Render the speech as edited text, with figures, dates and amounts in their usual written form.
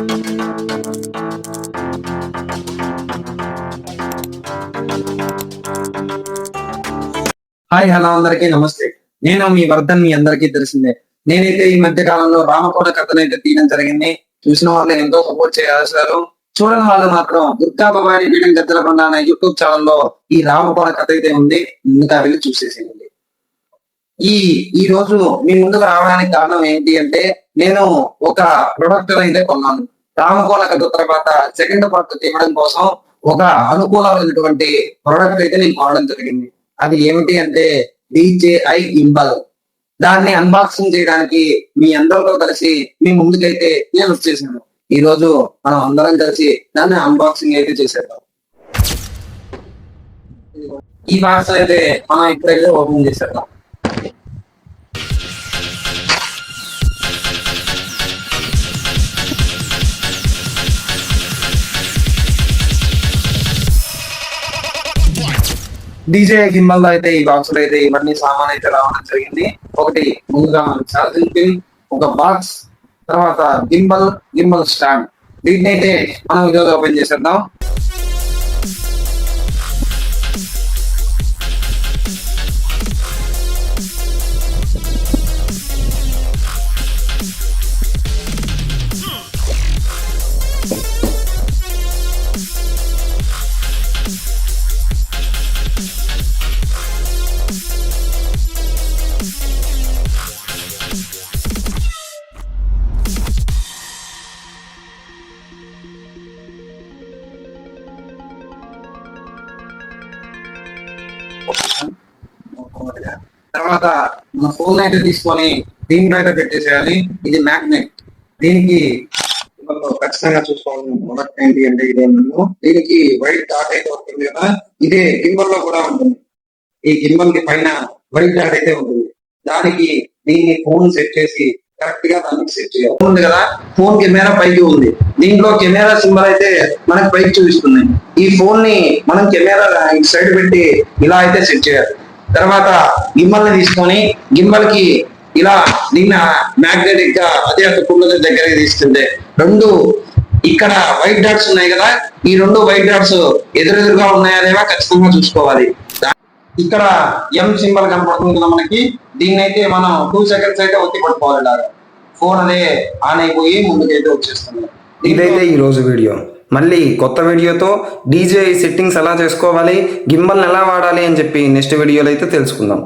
Hi hello అందరికీ నమస్తే. నేను మీ వర్ధన్. మీ అందరికీ తెలిసిందే. నేనైతే ఈ మధ్య కాలంలో రామకోట కథనైతే తీయడం జరిగింది. చూసిన వాళ్ళు ఎంతో సపోర్ట్ చేయాల్సారు. చూడని వాళ్ళు మాత్రం దుర్గా భవాని వీడియో గద్దలకొండ అనే యూట్యూబ్ ఛానల్లో ఈ రామకోట కథ అయితే ఉంది. ముందుగా వెళ్ళి చూసేసేయండి. ఈ రోజు మీ ముందుకు రావడానికి కారణం ఏంటి అంటే, నేను ఒక ప్రొడక్ట్ అయితే కొన్నాను. రామకోట కథ తర్వాత సెకండ్ పార్ట్ తీయడం కోసం ఒక అనుకూలమైనటువంటి ప్రొడక్ట్ అయితే నేను కొనడం జరిగింది. అది ఏమిటి అంటే DJI గింబల్. దాన్ని అన్బాక్సింగ్ చేయడానికి మీ అందరితో కలిసి మీ ముందుకైతే నేను వచ్చేసాను. ఈ రోజు మనం అందరం కలిసి దాన్ని అన్బాక్సింగ్ అయితే చేసేద్దాం. ఈ బాక్స్ అయితే మనం ఇప్పుడైతే ఓపెన్ చేసేద్దాం. DJI గింబల్ అయితే ఈ బాక్స్ లో అయితే ఇవన్నీ సామాన్ అయితే రావడం జరిగింది. ఒకటి ముందుగా ఛార్జింగ్ పిన్, ఒక బాక్స్, తర్వాత గింబల్ స్టాండ్. దీన్ని అయితే మనం ఈరోజు ఓపెన్ చేసేద్దాం. తర్వాత మన ఫోన్ అయితే తీసుకొని దీంట్లో అయితే పెట్టేసేయాలి. ఇది మ్యాగ్నెట్. దీనికి ఖచ్చితంగా చూసుకోవాల్సిన ప్రొడక్ట్ ఏంటి అంటే దీనికి వైట్ డాట్ అయితే ఉంటుంది కదా, ఇదే గింబల్ లో కూడా ఉంటుంది. ఈ గింబల్ కి పైన వైట్ డాట్ అయితే ఉంటుంది. దానికి దీన్ని ఫోన్ సెట్ చేసి కరెక్ట్ గా దానికి సెట్ చేయాలి. ఉంది కదా, ఫోన్ కెమెరా పైకి ఉంది. దీంట్లో కెమెరా సింబల్ అయితే మనకి పైకి చూపిస్తుంది. ఈ ఫోన్ ని మనం కెమెరా సైడ్ పెట్టి ఇలా అయితే సెట్ చేయాలి. తర్వాత గింబల్ ని తీసుకొని గింబల్ కి ఇలా దీన్ని మ్యాగ్నెటిక్ గా అదే ఒక పుల్ల దగ్గరికి తీసుకుంటే రెండు ఇక్కడ వైట్ డాట్స్ ఉన్నాయి కదా, ఈ రెండు వైట్ డాట్స్ ఎదురెదురుగా ఉన్నాయా లేవా ఖచ్చితంగా చూసుకోవాలి. ఇక్కడ ఎం సింబల్ కనపడుతుంది కదా మనకి, దీన్ని అయితే మనం 2 సెకండ్స్ అయితే ఒత్తి పట్టుకోవాలి. ఫోన్ అదే ఆన్ అయిపోయి ముందుకైతే వచ్చేస్తుంది. ఇదైతే ఈ రోజు వీడియో. మళ్ళీ కొత్త వీడియోతో DJI సెట్టింగ్స్ ఎలా చేసుకోవాలి, గింబల్ని ఎలా వాడాలి అని చెప్పి నెక్స్ట్ వీడియోలో అయితే తెలుసుకుందాం.